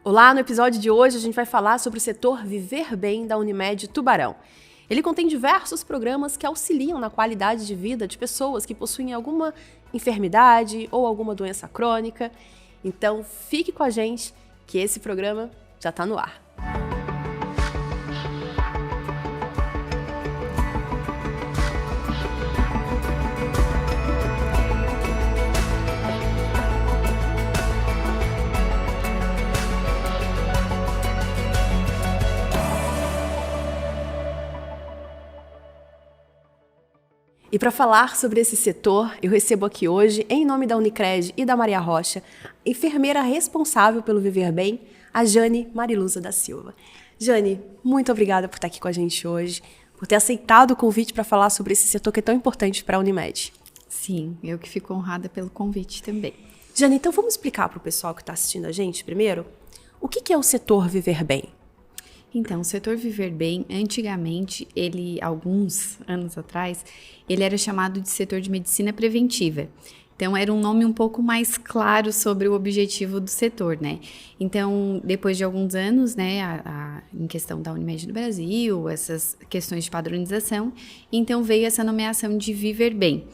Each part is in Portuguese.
Olá, no episódio de hoje a gente vai falar sobre o setor Viver Bem da Unimed Tubarão. Ele contém diversos programas que auxiliam na qualidade de vida de pessoas que possuem alguma enfermidade ou alguma doença crônica. Então, fique com a gente que esse programa já está no ar. E para falar sobre esse setor, eu recebo aqui hoje, em nome da Unicred e da Maria Rocha, enfermeira responsável pelo Viver Bem, a Jane Mariluza da Silva. Jane, muito obrigada por estar aqui com a gente hoje, por ter aceitado o convite para falar sobre esse setor que é tão importante para a Unimed. Sim, eu que fico honrada pelo convite também. Jane, então vamos explicar para o pessoal que está assistindo a gente primeiro, o que é o setor Viver Bem? Então, o setor Viver Bem, antigamente, alguns anos atrás, ele era chamado de setor de medicina preventiva. Então, era um nome um pouco mais claro sobre o objetivo do setor, né? Então, depois de alguns anos, né, em questão da Unimed do Brasil, essas questões de padronização, então veio essa nomeação de Viver Bem.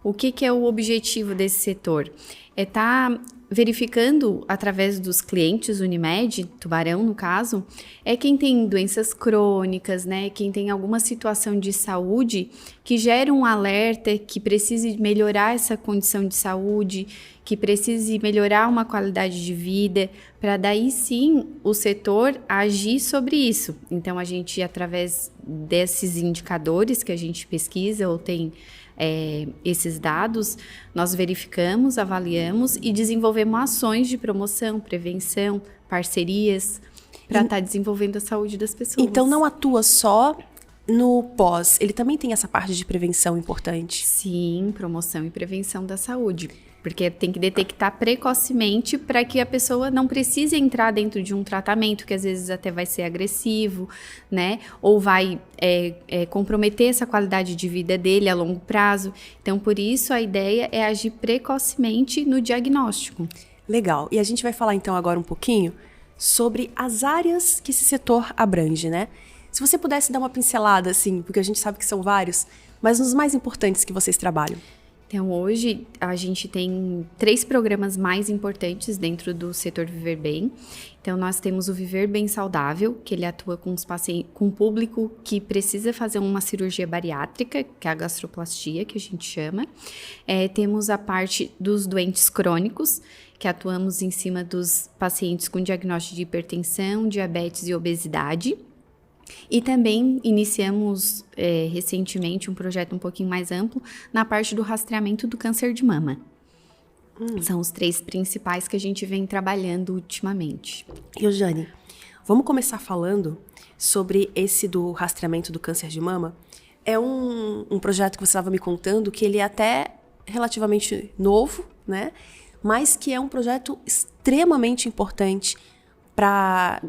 O que é o objetivo desse setor? É estar verificando através dos clientes Unimed, Tubarão no caso, é quem tem doenças crônicas, né, quem tem alguma situação de saúde que gera um alerta, que precise melhorar essa condição de saúde, que precise melhorar uma qualidade de vida, para daí sim o setor agir sobre isso. Então a gente, através desses indicadores que a gente pesquisa ou tem esses dados, nós verificamos, avaliamos e desenvolvemos ações de promoção, prevenção, parcerias para estar desenvolvendo a saúde das pessoas. Então não atua só no pós, ele também tem essa parte de prevenção importante? Sim, promoção e prevenção da saúde. Porque tem que detectar precocemente para que a pessoa não precise entrar dentro de um tratamento que às vezes até vai ser agressivo, né? Ou vai comprometer essa qualidade de vida dele a longo prazo. Então, por isso, a ideia é agir precocemente no diagnóstico. Legal. E a gente vai falar então agora um pouquinho sobre as áreas que esse setor abrange, né? Se você pudesse dar uma pincelada, assim, porque a gente sabe que são vários, mas nos mais importantes que vocês trabalham. Então, hoje, a gente tem 3 programas mais importantes dentro do setor Viver Bem. Então, nós temos o Viver Bem Saudável, que ele atua com os pacientes, com o público que precisa fazer uma cirurgia bariátrica, que é a gastroplastia, que a gente chama. Temos a parte dos doentes crônicos, que atuamos em cima dos pacientes com diagnóstico de hipertensão, diabetes e obesidade. E também iniciamos recentemente um projeto um pouquinho mais amplo na parte do rastreamento do câncer de mama. São os 3 principais que a gente vem trabalhando ultimamente. E, Jane, vamos começar falando sobre esse do rastreamento do câncer de mama. É um projeto que você estava me contando que ele é até relativamente novo, né? Mas que é um projeto extremamente importante para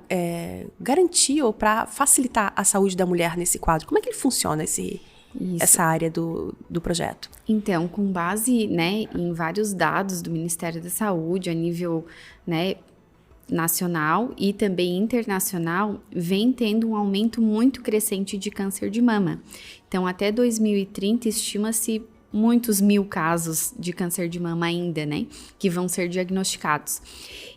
garantir ou para facilitar a saúde da mulher nesse quadro. Como é que ele funciona, essa área do projeto? Então, com base, né, em vários dados do Ministério da Saúde, a nível, né, nacional e também internacional, vem tendo um aumento muito crescente de câncer de mama. Então, até 2030, estima-se muitos mil casos de câncer de mama ainda, né, que vão ser diagnosticados.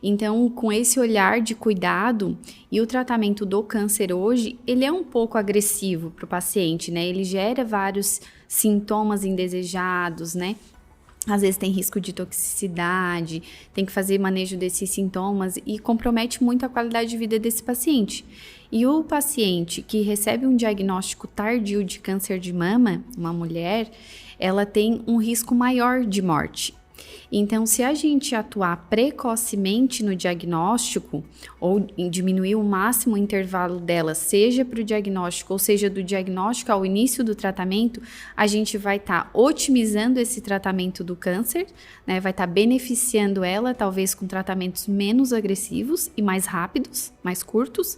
Então, com esse olhar de cuidado e o tratamento do câncer hoje, ele é um pouco agressivo para o paciente, né, ele gera vários sintomas indesejados, né, às vezes tem risco de toxicidade, tem que fazer manejo desses sintomas e compromete muito a qualidade de vida desse paciente. E o paciente que recebe um diagnóstico tardio de câncer de mama, uma mulher, ela tem um risco maior de morte. Então, se a gente atuar precocemente no diagnóstico ou diminuir o máximo o intervalo dela, seja para o diagnóstico ou seja do diagnóstico ao início do tratamento, a gente vai estar otimizando esse tratamento do câncer, né? Vai estar beneficiando ela, talvez com tratamentos menos agressivos e mais rápidos, mais curtos,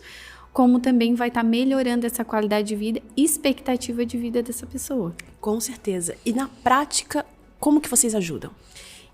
como também vai estar melhorando essa qualidade de vida e expectativa de vida dessa pessoa. Com certeza. E na prática, como que vocês ajudam?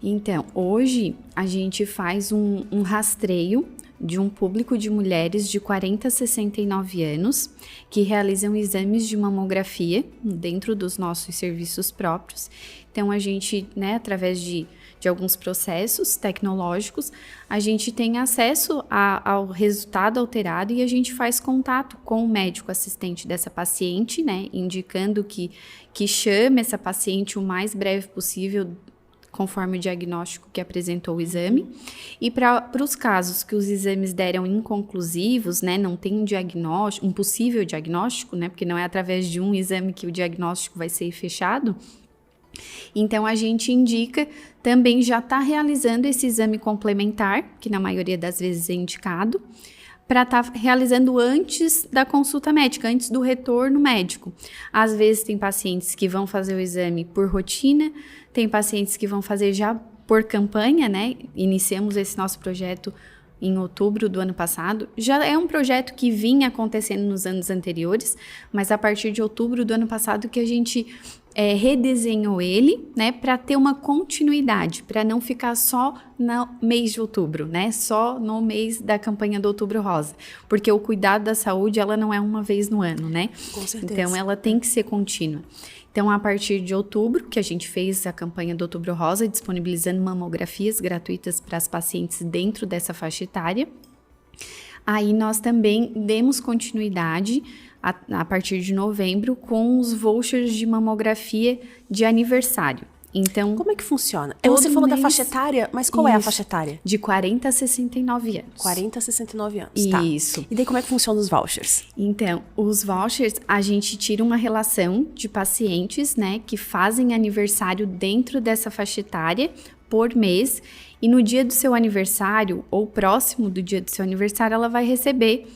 Então, hoje a gente faz um rastreio de um público de mulheres de 40 a 69 anos que realizam exames de mamografia dentro dos nossos serviços próprios. Então, a gente, né, através de alguns processos tecnológicos, a gente tem acesso ao resultado alterado e a gente faz contato com o médico assistente dessa paciente, né, indicando que chame essa paciente o mais breve possível, conforme o diagnóstico que apresentou o exame. E para os casos que os exames deram inconclusivos, né, não tem um possível diagnóstico, né, porque não é através de um exame que o diagnóstico vai ser fechado, então a gente indica também já estar realizando esse exame complementar, que na maioria das vezes é indicado, para estar realizando antes da consulta médica, antes do retorno médico. Às vezes tem pacientes que vão fazer o exame por rotina, tem pacientes que vão fazer já por campanha, né? Iniciamos esse nosso projeto em outubro do ano passado. Já é um projeto que vinha acontecendo nos anos anteriores, mas a partir de outubro do ano passado que a gente redesenhou ele, né, para ter uma continuidade, para não ficar só no mês de outubro, né, só no mês da campanha do Outubro Rosa, porque o cuidado da saúde, ela não é uma vez no ano, né? Com certeza. Então, ela tem que ser contínua. Então, a partir de outubro, que a gente fez a campanha do Outubro Rosa, disponibilizando mamografias gratuitas para as pacientes dentro dessa faixa etária, aí nós também demos continuidade a partir de novembro com os vouchers de mamografia de aniversário. Então, como é que funciona? Você falou da faixa etária, mas qual é a faixa etária? De 40 a 69 anos. 40 a 69 anos, Isso. Tá. E daí como é que funcionam os vouchers? Então, os vouchers, a gente tira uma relação de pacientes, né, que fazem aniversário dentro dessa faixa etária por mês, e no dia do seu aniversário, ou próximo do dia do seu aniversário, ela vai receber,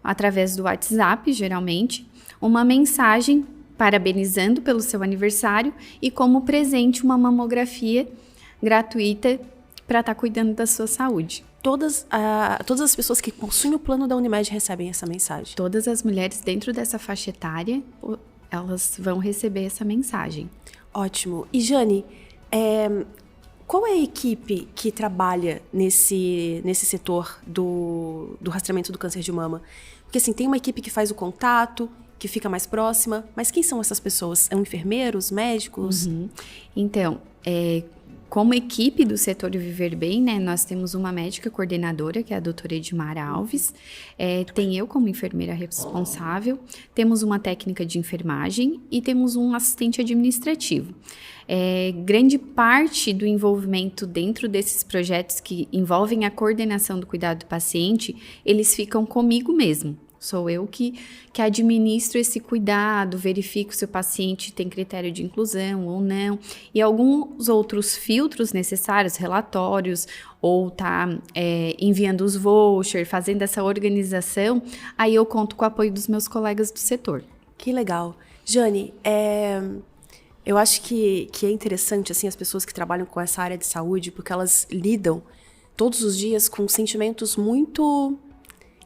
através do WhatsApp, geralmente, uma mensagem parabenizando pelo seu aniversário e como presente uma mamografia gratuita para estar cuidando da sua saúde. Todas as pessoas que possuem o plano da Unimed recebem essa mensagem? Todas as mulheres dentro dessa faixa etária, elas vão receber essa mensagem. Ótimo. E Jane, qual é a equipe que trabalha nesse setor do rastreamento do câncer de mama? Porque assim, tem uma equipe que faz o contato, que fica mais próxima, mas quem são essas pessoas? São enfermeiros, médicos? Uhum. Então, como equipe do setor Viver Bem, né, nós temos uma médica coordenadora, que é a doutora Edmara Alves, tem eu como enfermeira responsável, temos uma técnica de enfermagem e temos um assistente administrativo. Grande parte do envolvimento dentro desses projetos que envolvem a coordenação do cuidado do paciente, eles ficam comigo mesmo. Sou eu que administro esse cuidado, verifico se o paciente tem critério de inclusão ou não, e alguns outros filtros necessários, relatórios, ou tá enviando os vouchers, fazendo essa organização, aí eu conto com o apoio dos meus colegas do setor. Que legal. Jane, eu acho que é interessante assim, as pessoas que trabalham com essa área de saúde, porque elas lidam todos os dias com sentimentos muito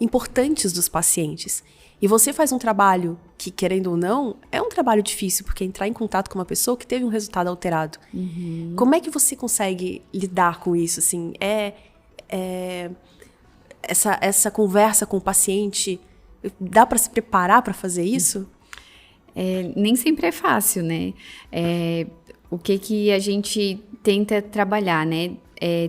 importantes dos pacientes. E você faz um trabalho que, querendo ou não, é um trabalho difícil, porque entrar em contato com uma pessoa que teve um resultado alterado. Uhum. Como é que você consegue lidar com isso? Assim, essa conversa com o paciente, dá para se preparar para fazer isso? Nem sempre é fácil, né? O que a gente tenta trabalhar, né?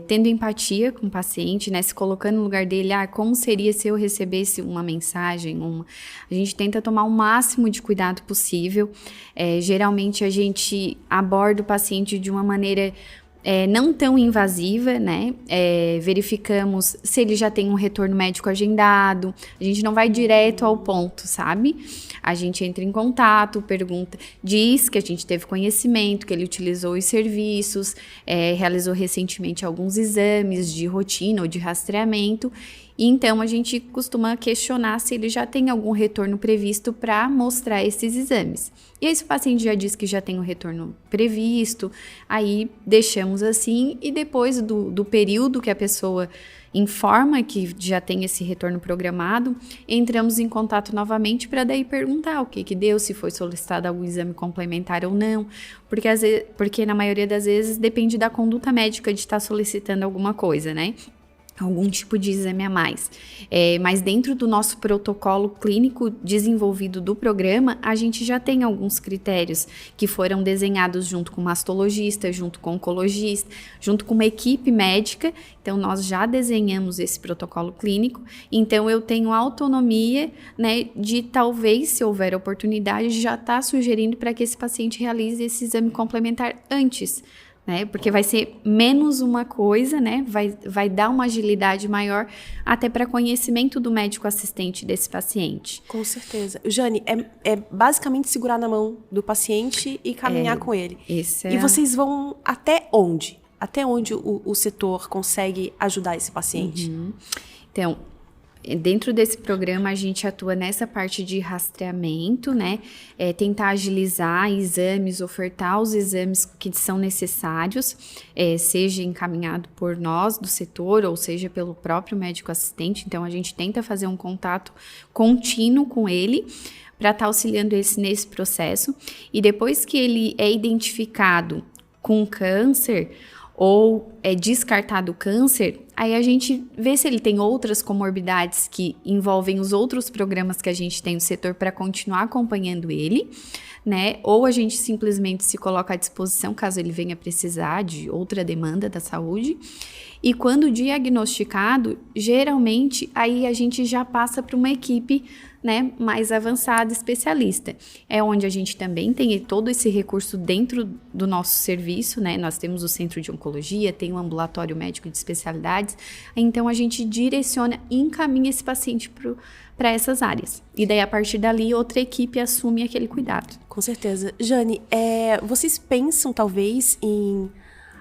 Tendo empatia com o paciente, né? Se colocando no lugar dele, como seria se eu recebesse uma mensagem? A gente tenta tomar o máximo de cuidado possível. Geralmente a gente aborda o paciente de uma maneira não tão invasiva, né? Verificamos se ele já tem um retorno médico agendado. A gente não vai direto ao ponto, sabe? A gente entra em contato, pergunta, diz que a gente teve conhecimento, que ele utilizou os serviços, realizou recentemente alguns exames de rotina ou de rastreamento. E então, a gente costuma questionar se ele já tem algum retorno previsto para mostrar esses exames. E aí, se o paciente já diz que já tem o retorno previsto, aí deixamos assim, e depois do período que a pessoa informa que já tem esse retorno programado, entramos em contato novamente para daí perguntar o que deu, se foi solicitado algum exame complementar ou não, porque na maioria das vezes depende da conduta médica de estar solicitando alguma coisa, né? algum tipo de exame a mais. Mas dentro do nosso protocolo clínico desenvolvido do programa, a gente já tem alguns critérios que foram desenhados junto com o mastologista, junto com o oncologista, junto com uma equipe médica. Então, nós já desenhamos esse protocolo clínico. Então, eu tenho autonomia, né, de talvez, se houver oportunidade, já estar sugerindo para que esse paciente realize esse exame complementar antes, né? Porque vai ser menos uma coisa, né? Vai dar uma agilidade maior até para conhecimento do médico assistente desse paciente. Com certeza. Jane, é basicamente segurar na mão do paciente e caminhar com ele. E vocês vão até onde? Até onde o setor consegue ajudar esse paciente? Então, dentro desse programa, a gente atua nessa parte de rastreamento, né? Tentar agilizar exames, ofertar os exames que são necessários, seja encaminhado por nós do setor ou seja pelo próprio médico assistente. Então, a gente tenta fazer um contato contínuo com ele para estar auxiliando nesse processo. E depois que ele é identificado com câncer ou é descartado o câncer, aí a gente vê se ele tem outras comorbidades que envolvem os outros programas que a gente tem no setor para continuar acompanhando ele, né? Ou a gente simplesmente se coloca à disposição caso ele venha precisar de outra demanda da saúde. E quando diagnosticado, geralmente aí a gente já passa para uma equipe, né, mais avançada, especialista. É onde a gente também tem todo esse recurso dentro do nosso serviço, né? Nós temos o centro de oncologia, tem o ambulatório médico de especialidades, então a gente direciona e encaminha esse paciente para essas áreas. E daí, a partir dali, outra equipe assume aquele cuidado. Com certeza. Jane, vocês pensam talvez em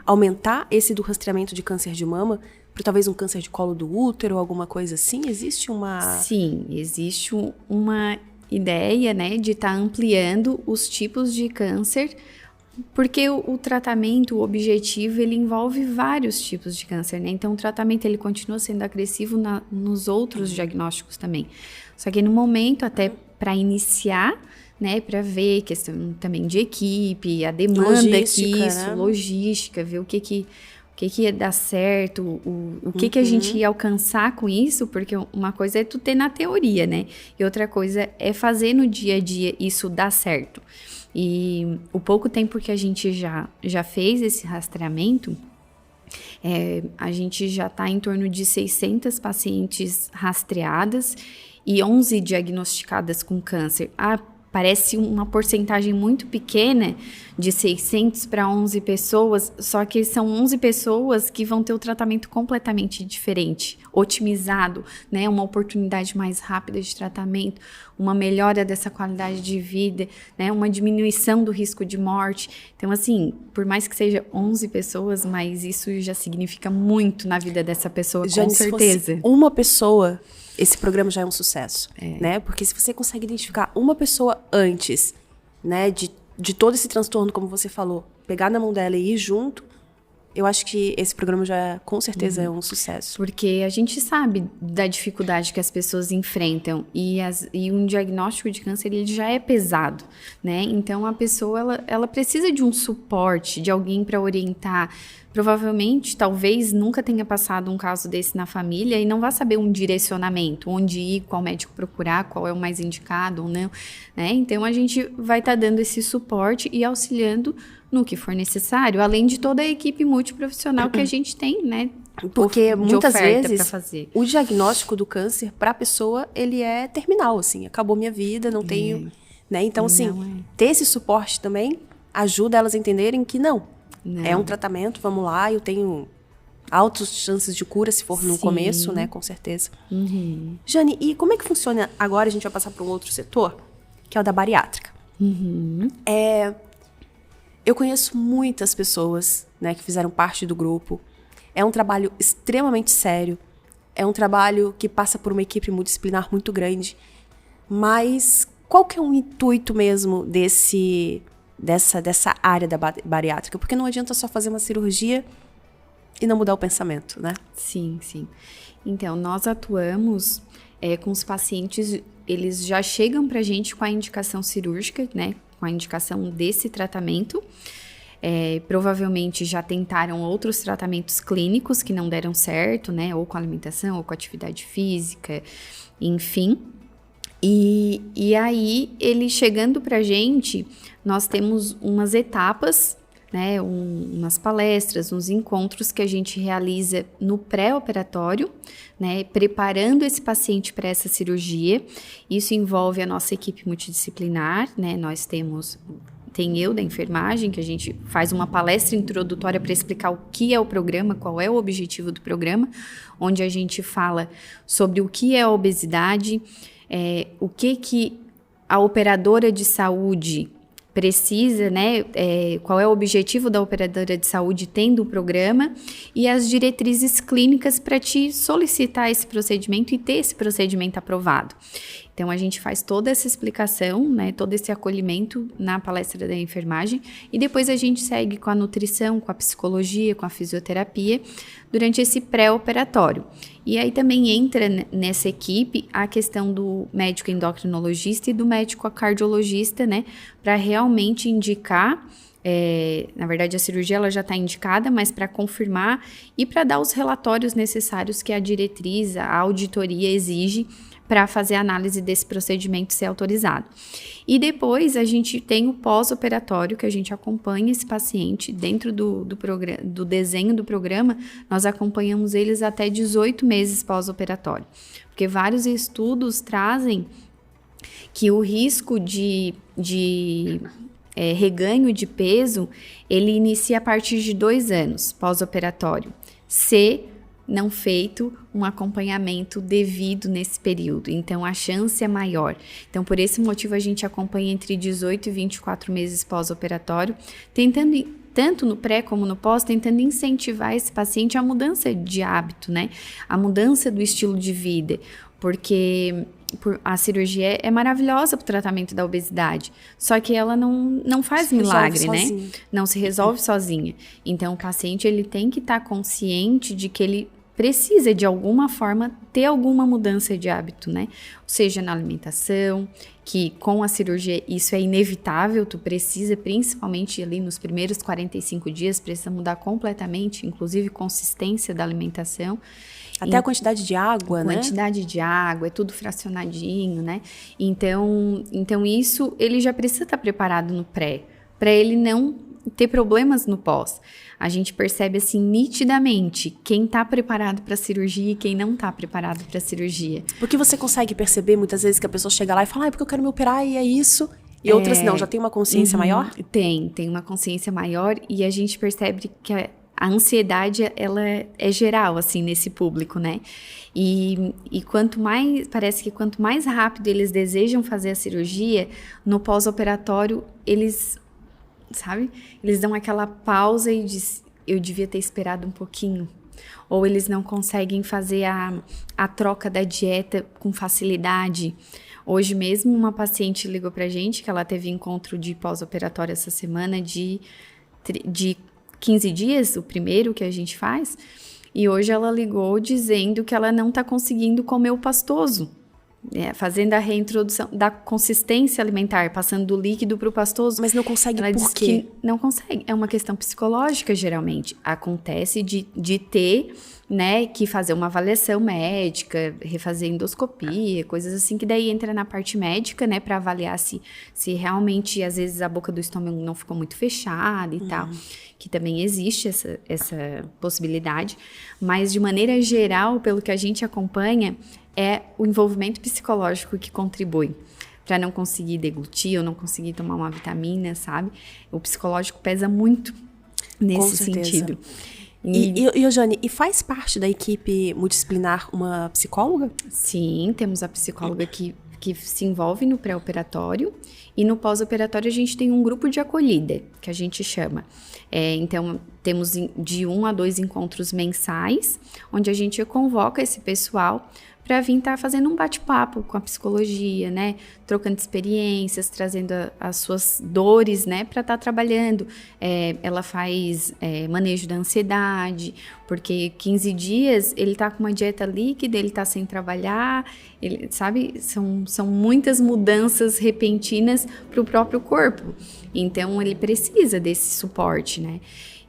aumentar esse do rastreamento de câncer de mama para talvez um câncer de colo do útero ou alguma coisa assim? Existe uma... Sim, existe uma ideia, né, de estar ampliando os tipos de câncer, porque o tratamento, o objetivo, ele envolve vários tipos de câncer, né? Então, o tratamento, ele continua sendo agressivo nos outros diagnósticos também. Só que no momento, até para iniciar, né, para ver questão também de equipe, a demanda logística, ver o que ia dar certo, o que a gente ia alcançar com isso, porque uma coisa é tu ter na teoria, né? E outra coisa é fazer no dia a dia isso dar certo. E o pouco tempo que a gente já fez esse rastreamento, a gente já está em torno de 600 pacientes rastreadas e 11 diagnosticadas com câncer. Parece uma porcentagem muito pequena, de 600 para 11 pessoas, só que são 11 pessoas que vão ter o tratamento completamente diferente, otimizado, né? Uma oportunidade mais rápida de tratamento, uma melhora dessa qualidade de vida, né? Uma diminuição do risco de morte. Então, assim, por mais que seja 11 pessoas, mas isso já significa muito na vida dessa pessoa, com certeza. Se fosse uma pessoa, esse programa já é um sucesso, né? Porque se você consegue identificar uma pessoa antes, né, de todo esse transtorno, como você falou, pegar na mão dela e ir junto, eu acho que esse programa já, com certeza, é um sucesso. Porque a gente sabe da dificuldade que as pessoas enfrentam e um diagnóstico de câncer, ele já é pesado, né? Então, a pessoa, ela precisa de um suporte, de alguém para orientar. Provavelmente, talvez, nunca tenha passado um caso desse na família e não vai saber um direcionamento, onde ir, qual médico procurar, qual é o mais indicado ou não, né? Então, a gente vai estar dando esse suporte e auxiliando no que for necessário, além de toda a equipe multiprofissional que a gente tem, né? Porque muitas vezes o diagnóstico do câncer para a pessoa, ele é terminal, assim, acabou minha vida, não tenho, né? Então, assim, ter esse suporte também ajuda elas a entenderem que não. É um tratamento, vamos lá, eu tenho altas chances de cura se for no começo, né, com certeza. Jane, e como é que funciona? Agora a gente vai passar para um outro setor, que é o da bariátrica. Eu conheço muitas pessoas, né, que fizeram parte do grupo. É um trabalho extremamente sério. É um trabalho que passa por uma equipe multidisciplinar muito grande. Mas qual que é o intuito mesmo dessa área da bariátrica? Porque não adianta só fazer uma cirurgia e não mudar o pensamento, né? Sim, sim. Então, nós atuamos com os pacientes, eles já chegam pra gente com a indicação cirúrgica, né? Com a indicação desse tratamento. provavelmente já tentaram outros tratamentos clínicos que não deram certo, né? Ou com alimentação, ou com atividade física, enfim. E aí, ele chegando pra gente, nós temos umas etapas, né, umas palestras, uns encontros que a gente realiza no pré-operatório, né, preparando esse paciente para essa cirurgia. Isso envolve a nossa equipe multidisciplinar, né, tem eu da enfermagem, que a gente faz uma palestra introdutória para explicar o que é o programa, qual é o objetivo do programa, onde a gente fala sobre o que é a obesidade, o que a operadora de saúde precisa, né, qual é o objetivo da operadora de saúde tendo o programa e as diretrizes clínicas para te solicitar esse procedimento e ter esse procedimento aprovado. Então, a gente faz toda essa explicação, né, todo esse acolhimento na palestra da enfermagem e depois a gente segue com a nutrição, com a psicologia, com a fisioterapia durante esse pré-operatório. E aí também entra nessa equipe a questão do médico endocrinologista e do médico cardiologista, né, para realmente indicar, na verdade a cirurgia ela já está indicada, mas para confirmar e para dar os relatórios necessários que a diretriz, a auditoria exige para fazer a análise desse procedimento ser autorizado. E depois a gente tem o pós-operatório, que a gente acompanha esse paciente dentro do desenho do programa, nós acompanhamos eles até 18 meses pós-operatório. Porque vários estudos trazem que o risco de reganho de peso, ele inicia a partir de 2 anos pós-operatório, se não feito um acompanhamento devido nesse período. Então, a chance é maior. Então, por esse motivo, a gente acompanha entre 18 e 24 meses pós-operatório, tentando, tanto no pré como no pós, tentando incentivar esse paciente a mudança de hábito, né? A mudança do estilo de vida, porque a cirurgia é maravilhosa para o tratamento da obesidade, só que ela não faz milagre, né? Não se resolve sozinha. Então, o paciente ele tem que estar consciente de que ele precisa, de alguma forma, ter alguma mudança de hábito, né? Seja na alimentação, que com a cirurgia isso é inevitável, tu precisa, principalmente ali nos primeiros 45 dias, precisa mudar completamente, inclusive consistência da alimentação. Até a quantidade de água, né? Quantidade de água, é tudo fracionadinho, né? Então isso ele já precisa estar preparado no pré, para ele não ter problemas no pós. A gente percebe assim nitidamente quem está preparado para a cirurgia e quem não está preparado para a cirurgia. Porque você consegue perceber muitas vezes que a pessoa chega lá e fala, porque eu quero me operar e é isso. E outras não, já tem uma consciência maior? Tem uma consciência maior e a gente percebe que a ansiedade, ela é geral, assim, nesse público, né? E quanto mais, parece que quanto mais rápido eles desejam fazer a cirurgia, no pós-operatório, eles, sabe? Eles dão aquela pausa e dizem, eu devia ter esperado um pouquinho. Ou eles não conseguem fazer a troca da dieta com facilidade. Hoje mesmo, uma paciente ligou pra gente, que ela teve encontro de pós-operatório essa semana de 15 dias, o primeiro que a gente faz, e hoje ela ligou dizendo que ela não está conseguindo comer o pastoso, fazendo a reintrodução da consistência alimentar, passando do líquido para o pastoso. Mas não consegue ela por quê? Não consegue, é uma questão psicológica geralmente, acontece de ter, né, que fazer uma avaliação médica, refazer endoscopia, coisas assim, que daí entra na parte médica, né, para avaliar se realmente, às vezes, a boca do estômago não ficou muito fechada e tal, que também existe essa possibilidade, mas de maneira geral, pelo que a gente acompanha, é o envolvimento psicológico que contribui para não conseguir deglutir ou não conseguir tomar uma vitamina, sabe? O psicológico pesa muito nesse sentido. E Jane, e faz parte da equipe multidisciplinar uma psicóloga? Sim, temos a psicóloga que se envolve no pré-operatório e no pós-operatório a gente tem um grupo de acolhida, que a gente chama. Então, temos de 1 a 2 encontros mensais, onde a gente convoca esse pessoal para vir estar fazendo um bate-papo com a psicologia, né? Trocando experiências, trazendo as suas dores, né? Para estar trabalhando. Ela faz manejo da ansiedade, porque 15 dias ele tá com uma dieta líquida, ele tá sem trabalhar, ele, sabe? São muitas mudanças repentinas para o próprio corpo. Então, ele precisa desse suporte, né?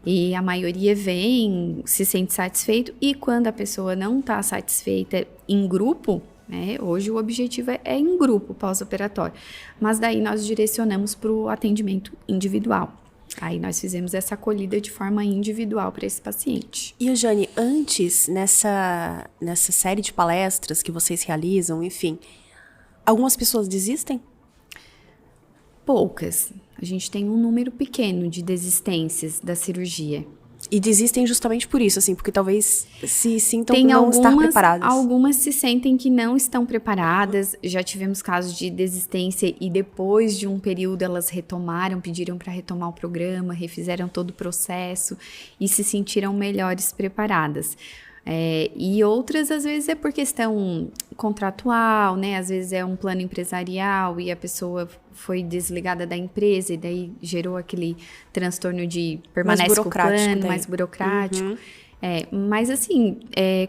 E a maioria vem, se sente satisfeito, e quando a pessoa não está satisfeita em grupo, né? Hoje o objetivo é em grupo pós-operatório, mas daí nós direcionamos para o atendimento individual. Aí nós fizemos essa acolhida de forma individual para esse paciente. E, Jane, antes, nessa série de palestras que vocês realizam, enfim, algumas pessoas desistem? Poucas. A gente tem um número pequeno de desistências da cirurgia. E desistem justamente por isso, assim, porque talvez se sintam por não estar preparadas. Algumas se sentem que não estão preparadas. Já tivemos casos de desistência e depois de um período elas retomaram, pediram para retomar o programa, refizeram todo o processo e se sentiram melhores preparadas. E outras, às vezes, é por questão contratual, né? Às vezes é um plano empresarial e a pessoa foi desligada da empresa e daí gerou aquele transtorno de permanece com o plano, mais burocrático. Uhum. Mas assim,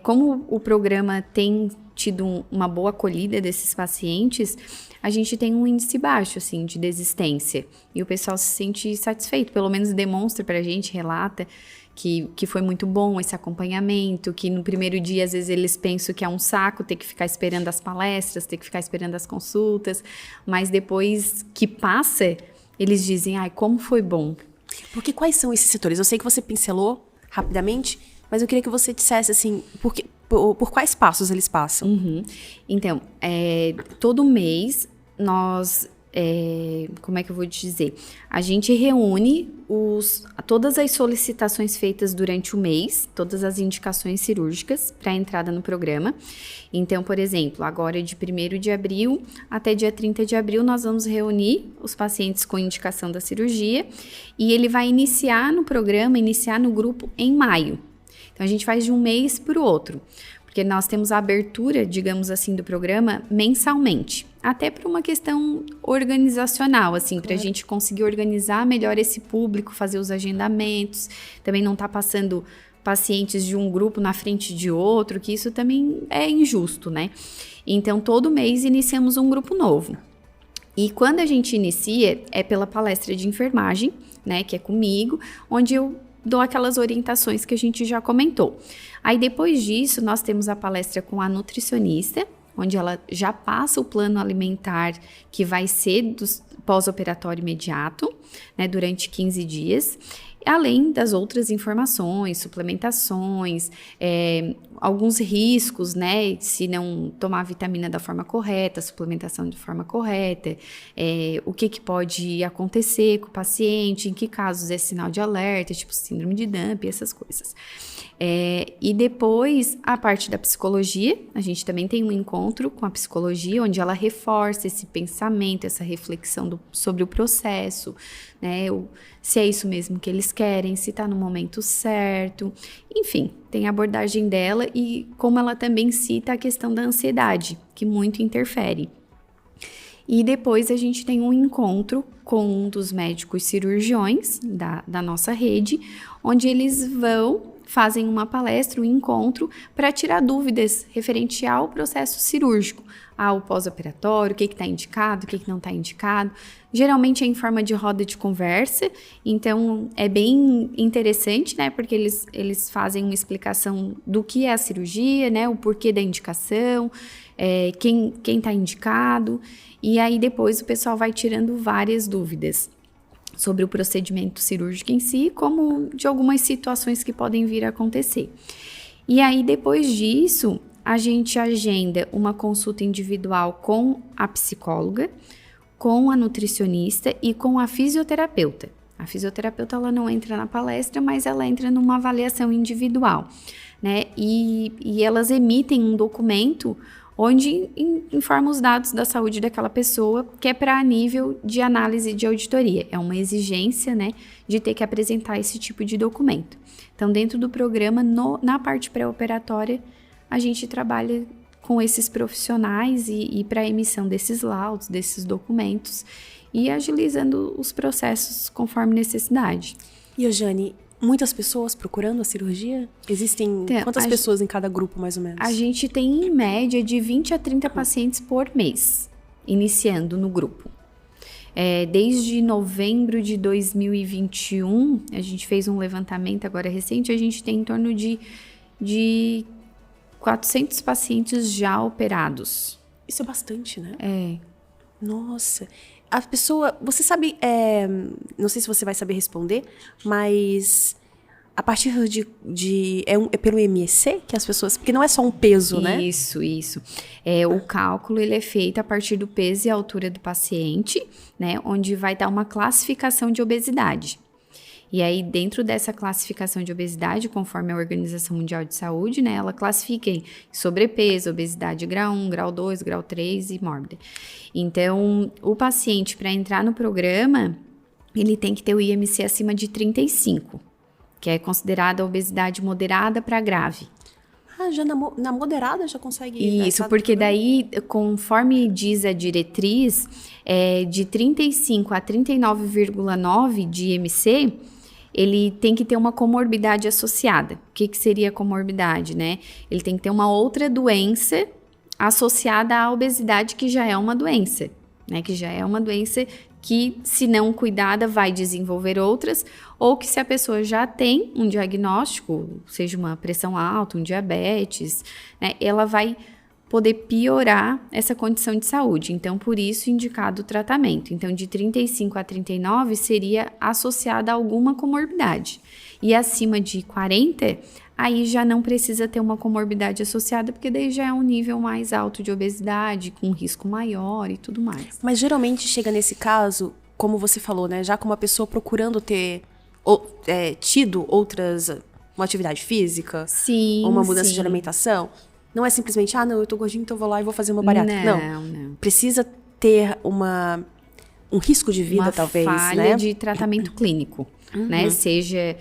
como o programa tem tido uma boa acolhida desses pacientes, a gente tem um índice baixo, assim, de desistência. E o pessoal se sente satisfeito, pelo menos demonstra pra gente, relata, que foi muito bom esse acompanhamento, que no primeiro dia, às vezes, eles pensam que é um saco ter que ficar esperando as palestras, ter que ficar esperando as consultas, mas depois que passa, eles dizem, ai, como foi bom. Porque quais são esses setores? Eu sei que você pincelou rapidamente, mas eu queria que você dissesse, assim, por quais passos eles passam? Uhum. Então, todo mês nós... como é que eu vou te dizer? A gente reúne todas as solicitações feitas durante o mês, todas as indicações cirúrgicas para entrada no programa. Então, por exemplo, agora de 1º de abril até dia 30 de abril, nós vamos reunir os pacientes com indicação da cirurgia e ele vai iniciar no grupo em maio. Então, a gente faz de um mês para o outro. Porque nós temos a abertura, digamos assim, do programa mensalmente. Até por uma questão organizacional, assim, para a gente conseguir organizar melhor esse público, fazer os agendamentos, também não tá passando pacientes de um grupo na frente de outro, que isso também é injusto, né? Então, todo mês iniciamos um grupo novo. E quando a gente inicia, é pela palestra de enfermagem, né, que é comigo, onde eu dou aquelas orientações que a gente já comentou. Aí, depois disso, nós temos a palestra com a nutricionista, onde ela já passa o plano alimentar que vai ser do pós-operatório imediato, né, durante 15 dias, além das outras informações, suplementações, alguns riscos, né, se não tomar a vitamina da forma correta, suplementação de forma correta, o que pode acontecer com o paciente, em que casos é sinal de alerta, tipo síndrome de Dump, essas coisas. E depois, a parte da psicologia, a gente também tem um encontro com a psicologia, onde ela reforça esse pensamento, essa reflexão sobre o processo, né, se é isso mesmo que eles querem, se está no momento certo, enfim, tem a abordagem dela e como ela também cita a questão da ansiedade, que muito interfere. E depois a gente tem um encontro com um dos médicos cirurgiões da nossa rede, onde eles fazem uma palestra, um encontro, para tirar dúvidas referente ao processo cirúrgico, ao pós-operatório, o que está indicado, o que não está indicado. Geralmente é em forma de roda de conversa, então é bem interessante, né, porque eles fazem uma explicação do que é a cirurgia, né, o porquê da indicação, quem está indicado, e aí depois o pessoal vai tirando várias dúvidas sobre o procedimento cirúrgico em si, como de algumas situações que podem vir a acontecer. E aí, depois disso, a gente agenda uma consulta individual com a psicóloga, com a nutricionista e com a fisioterapeuta. A fisioterapeuta, ela não entra na palestra, mas ela entra numa avaliação individual, né? E elas emitem um documento onde informa os dados da saúde daquela pessoa, que é para nível de análise de auditoria. É uma exigência, né, de ter que apresentar esse tipo de documento. Então, dentro do programa, na parte pré-operatória, a gente trabalha com esses profissionais e para a emissão desses laudos, desses documentos e agilizando os processos conforme necessidade. E, Jane, muitas pessoas procurando a cirurgia? Existem quantas pessoas em cada grupo, mais ou menos? A gente tem, em média, de 20 a 30 pacientes por mês, iniciando no grupo. Desde novembro de 2021, a gente fez um levantamento agora recente, a gente tem em torno de 400 pacientes já operados. Isso é bastante, né? Nossa. A pessoa, você sabe, não sei se você vai saber responder, mas a partir é pelo IMC que as pessoas, porque não é só um peso, né? Isso. O cálculo, ele é feito a partir do peso e altura do paciente, né? Onde vai dar uma classificação de obesidade. E aí, dentro dessa classificação de obesidade, conforme a Organização Mundial de Saúde, né? Ela classifica em sobrepeso, obesidade grau 1, grau 2, grau 3 e mórbida. Então, o paciente, para entrar no programa, ele tem que ter o IMC acima de 35, que é considerada obesidade moderada para grave. Já na moderada já consegue... Isso, porque daí, conforme diz a diretriz, de 35 a 39,9 de IMC, ele tem que ter uma comorbidade associada. O que seria comorbidade, né? Ele tem que ter uma outra doença associada à obesidade, que já é uma doença, né? Que já é uma doença que, se não cuidada, vai desenvolver outras, ou que se a pessoa já tem um diagnóstico, seja uma pressão alta, um diabetes, né, ela vai poder piorar essa condição de saúde. Então, por isso, indicado o tratamento. Então, de 35 a 39 seria associada a alguma comorbidade. E acima de 40, aí já não precisa ter uma comorbidade associada, porque daí já é um nível mais alto de obesidade, com risco maior e tudo mais. Mas geralmente chega nesse caso, como você falou, né? Já com uma pessoa procurando ter tido uma atividade física, sim, ou uma mudança de alimentação. Não é simplesmente, não, eu tô gordinho, então eu vou lá e vou fazer uma bariátrica. Não. Precisa ter um risco de vida, talvez, né? Uma falha de tratamento clínico, né? Seja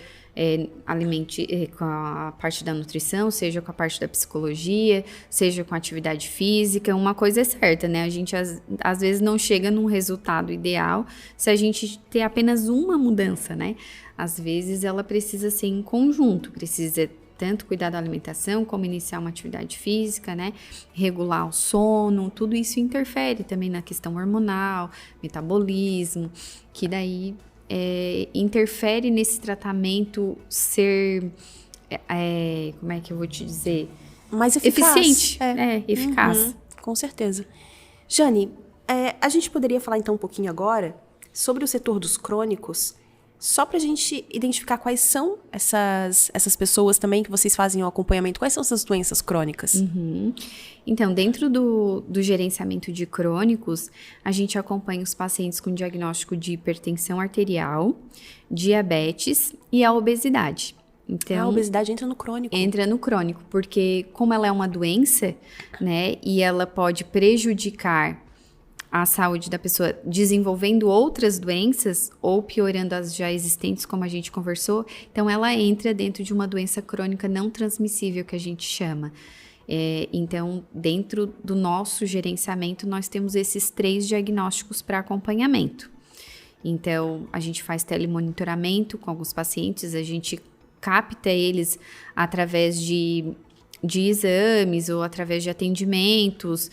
com a parte da nutrição, seja com a parte da psicologia, seja com a atividade física. Uma coisa é certa, né? A gente às vezes não chega num resultado ideal se a gente ter apenas uma mudança, né? Às vezes ela precisa ser em conjunto, precisa tanto cuidar da alimentação, como iniciar uma atividade física, né? Regular o sono, tudo isso interfere também na questão hormonal, metabolismo, que daí interfere nesse tratamento ser, como é que eu vou te dizer? Mais eficaz. Eficiente, eficaz. Com certeza. Jane, a gente poderia falar então um pouquinho agora sobre o setor dos crônicos, só para a gente identificar quais são essas pessoas também que vocês fazem o acompanhamento, quais são essas doenças crônicas? Então, dentro do gerenciamento de crônicos, a gente acompanha os pacientes com diagnóstico de hipertensão arterial, diabetes e a obesidade. Então, a obesidade entra no crônico. Entra no crônico, porque como ela é uma doença, né, e ela pode prejudicar a saúde da pessoa desenvolvendo outras doenças ou piorando as já existentes, como a gente conversou, então ela entra dentro de uma doença crônica não transmissível, que a gente chama. Então, dentro do nosso gerenciamento, nós temos esses 3 diagnósticos para acompanhamento. Então, a gente faz telemonitoramento com alguns pacientes, a gente capta eles através de exames ou através de atendimentos,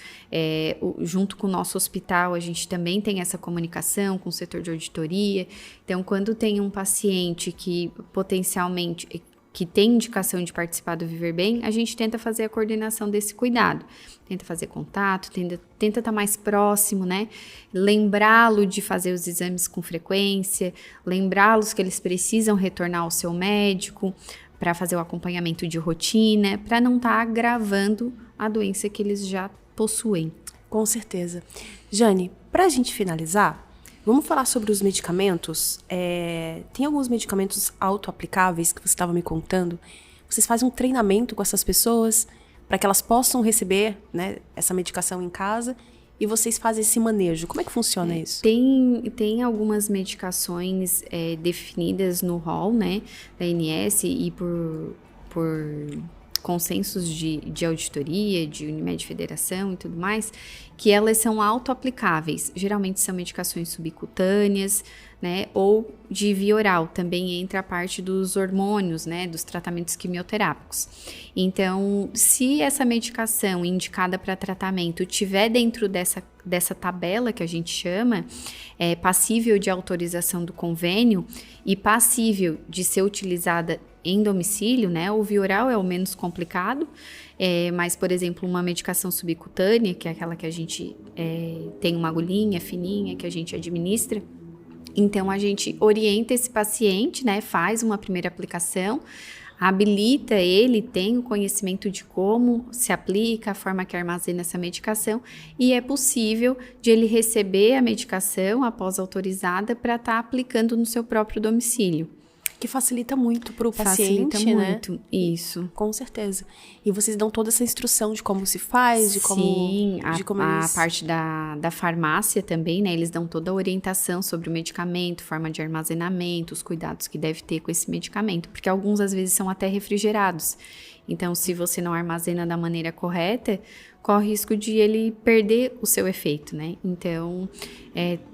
junto com o nosso hospital, a gente também tem essa comunicação com o setor de auditoria. Então, quando tem um paciente que potencialmente que tem indicação de participar do Viver Bem, a gente tenta fazer a coordenação desse cuidado, tenta fazer contato, tenta estar mais próximo, né? Lembrá-lo de fazer os exames com frequência, lembrá-los que eles precisam retornar ao seu médico para fazer o acompanhamento de rotina, para não estar agravando a doença que eles já possuem. Com certeza. Jane, para a gente finalizar, vamos falar sobre os medicamentos. Tem alguns medicamentos autoaplicáveis que você estava me contando. Vocês fazem um treinamento com essas pessoas para que elas possam receber, né, essa medicação em casa e vocês fazem esse manejo. Como é que funciona isso? Tem algumas medicações definidas no rol, né, da ANS e por consensos de auditoria, de Unimed Federação e tudo mais, que elas são auto-aplicáveis. Geralmente são medicações subcutâneas, né, ou de via oral. Também entra a parte dos hormônios, né, dos tratamentos quimioterápicos. Então, se essa medicação indicada para tratamento tiver dentro dessa tabela que a gente chama, passível de autorização do convênio e passível de ser utilizada em domicílio, né? O via oral é o menos complicado, mas, por exemplo, uma medicação subcutânea, que é aquela que a gente tem uma agulhinha fininha que a gente administra, então a gente orienta esse paciente, né? Faz uma primeira aplicação, habilita ele, tem o conhecimento de como se aplica, a forma que armazena essa medicação, e é possível de ele receber a medicação após autorizada para estar aplicando no seu próprio domicílio. Que facilita muito para o paciente, facilita né? muito, isso. Com certeza. E vocês dão toda essa instrução de como se faz, de como... Sim, a eles... parte da farmácia também, né? Eles dão toda a orientação sobre o medicamento, forma de armazenamento, os cuidados que deve ter com esse medicamento, porque alguns às vezes são até refrigerados. Então, se você não armazena da maneira correta, corre risco de ele perder o seu efeito, né? Então,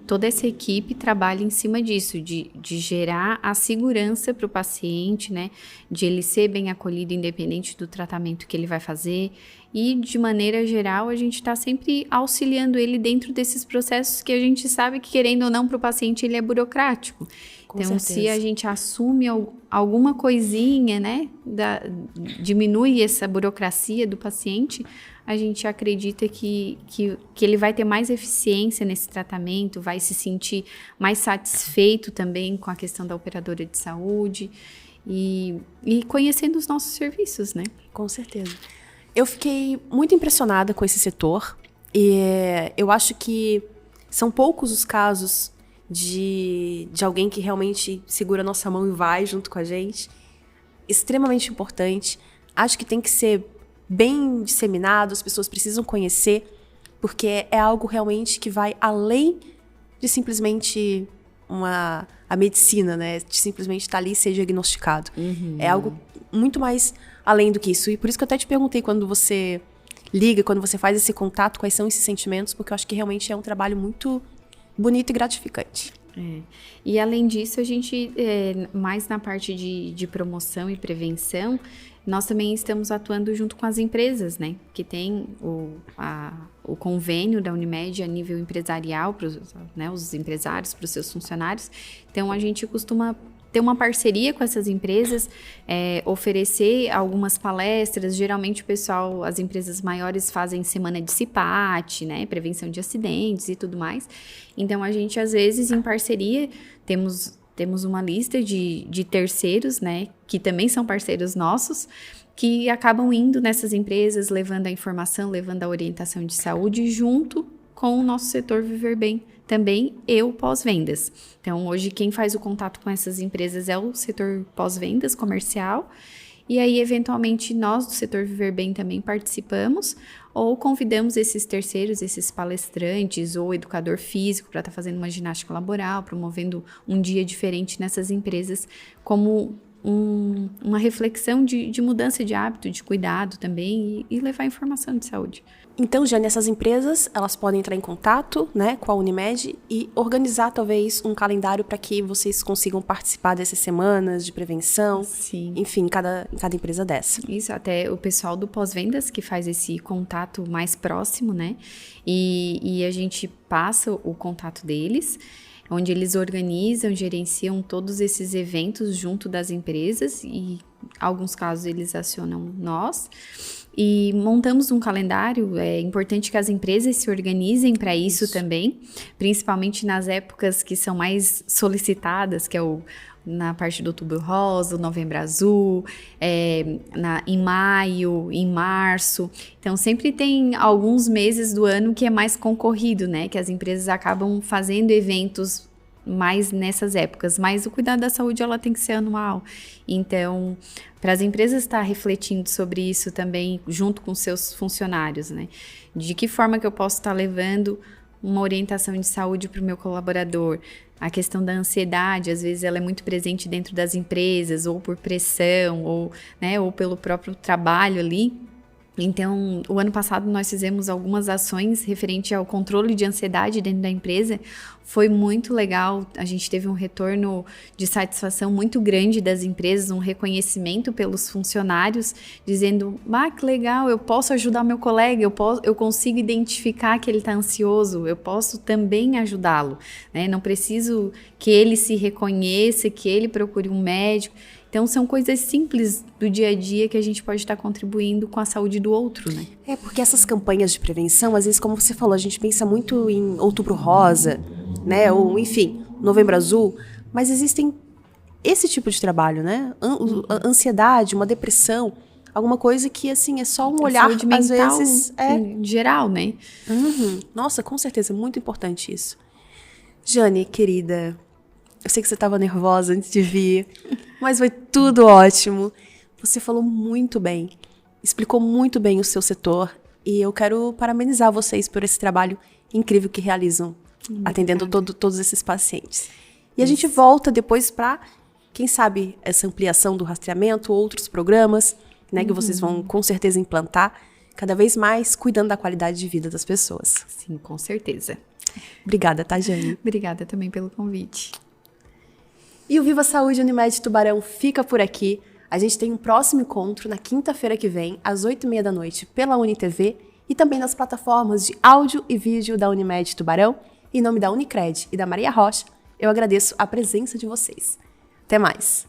toda essa equipe trabalha em cima disso, de gerar a segurança para o paciente, né? De ele ser bem acolhido, independente do tratamento que ele vai fazer. E, de maneira geral, a gente está sempre auxiliando ele dentro desses processos que a gente sabe que, querendo ou não, para o paciente ele é burocrático. Então, se a gente assume alguma coisinha, né, diminui essa burocracia do paciente, a gente acredita que ele vai ter mais eficiência nesse tratamento, vai se sentir mais satisfeito também com a questão da operadora de saúde e conhecendo os nossos serviços, né? Com certeza. Eu fiquei muito impressionada com esse setor e eu acho que são poucos os casos de alguém que realmente segura a nossa mão e vai junto com a gente. Extremamente importante. Acho que tem que ser bem disseminado, as pessoas precisam conhecer, porque é algo realmente que vai além de simplesmente a medicina, né? De simplesmente estar ali e ser diagnosticado. Uhum. É algo muito mais além do que isso. E por isso que eu até te perguntei quando você liga, quando você faz esse contato, quais são esses sentimentos, porque eu acho que realmente é um trabalho muito bonito e gratificante. E além disso, a gente, mais na parte de promoção e prevenção, nós também estamos atuando junto com as empresas, né? Que tem o convênio da Unimed a nível empresarial, né, os empresários, para os seus funcionários. Então, a gente costuma ter uma parceria com essas empresas, oferecer algumas palestras. Geralmente, as empresas maiores fazem semana de CIPAT, né, prevenção de acidentes e tudo mais. Então, a gente, às vezes, em parceria, temos uma lista de terceiros, né, que também são parceiros nossos, que acabam indo nessas empresas, levando a informação, levando a orientação de saúde, junto com o nosso setor Viver Bem também, e o pós-vendas. Então, hoje, quem faz o contato com essas empresas é o setor pós-vendas comercial, e aí, eventualmente, nós do setor Viver Bem também participamos, ou convidamos esses terceiros, esses palestrantes ou educador físico para estar fazendo uma ginástica laboral, promovendo um dia diferente nessas empresas, como uma reflexão de mudança de hábito, de cuidado também, e levar informação de saúde. Então, já nessas empresas, elas podem entrar em contato, né, com a Unimed e organizar, talvez, um calendário para que vocês consigam participar dessas semanas de prevenção. Sim. Enfim, em cada empresa dessa. Isso, até o pessoal do pós-vendas que faz esse contato mais próximo, né? E a gente passa o contato deles, onde eles organizam, gerenciam todos esses eventos junto das empresas e, em alguns casos, eles acionam nós. E montamos um calendário. É importante que as empresas se organizem para isso também, principalmente nas épocas que são mais solicitadas, que é na parte do Outubro Rosa, o Novembro Azul, em maio, em março. Então, sempre tem alguns meses do ano que é mais concorrido, né? Que as empresas acabam fazendo eventos mais nessas épocas, mas o cuidado da saúde ela tem que ser anual. Então, para as empresas estar refletindo sobre isso também junto com seus funcionários, né? De que forma que eu posso estar levando uma orientação de saúde para o meu colaborador. A questão da ansiedade, às vezes ela é muito presente dentro das empresas, ou por pressão, ou, né, ou pelo próprio trabalho ali. Então, o ano passado nós fizemos algumas ações referente ao controle de ansiedade dentro da empresa. Foi muito legal, a gente teve um retorno de satisfação muito grande das empresas, um reconhecimento pelos funcionários, dizendo, que legal, eu posso ajudar meu colega, eu consigo identificar que ele está ansioso, eu posso também ajudá-lo, né? Não preciso que ele se reconheça, que ele procure um médico. Então, são coisas simples do dia a dia que a gente pode estar contribuindo com a saúde do outro, né? Porque essas campanhas de prevenção, às vezes, como você falou, a gente pensa muito em Outubro Rosa, né? Ou, enfim, Novembro Azul, mas existem esse tipo de trabalho, né? A ansiedade, uma depressão, alguma coisa que, assim, é só um olhar, saúde mental, às vezes... em geral, né? Nossa, com certeza, muito importante isso. Jane, querida, eu sei que você estava nervosa antes de vir, mas foi tudo ótimo. Você falou muito bem, explicou muito bem o seu setor e eu quero parabenizar vocês por esse trabalho incrível que realizam, atendendo todos esses pacientes. E a gente volta depois para, quem sabe, essa ampliação do rastreamento, outros programas, né, que vocês vão com certeza implantar, cada vez mais cuidando da qualidade de vida das pessoas. Sim, com certeza. Obrigada, tá, Jane? Obrigada também pelo convite. E o Viva Saúde Unimed Tubarão fica por aqui. A gente tem um próximo encontro na quinta-feira que vem, às 20h30 da noite, pela UniTV e também nas plataformas de áudio e vídeo da Unimed Tubarão. Em nome da Unicred e da Maria Rocha, eu agradeço a presença de vocês. Até mais!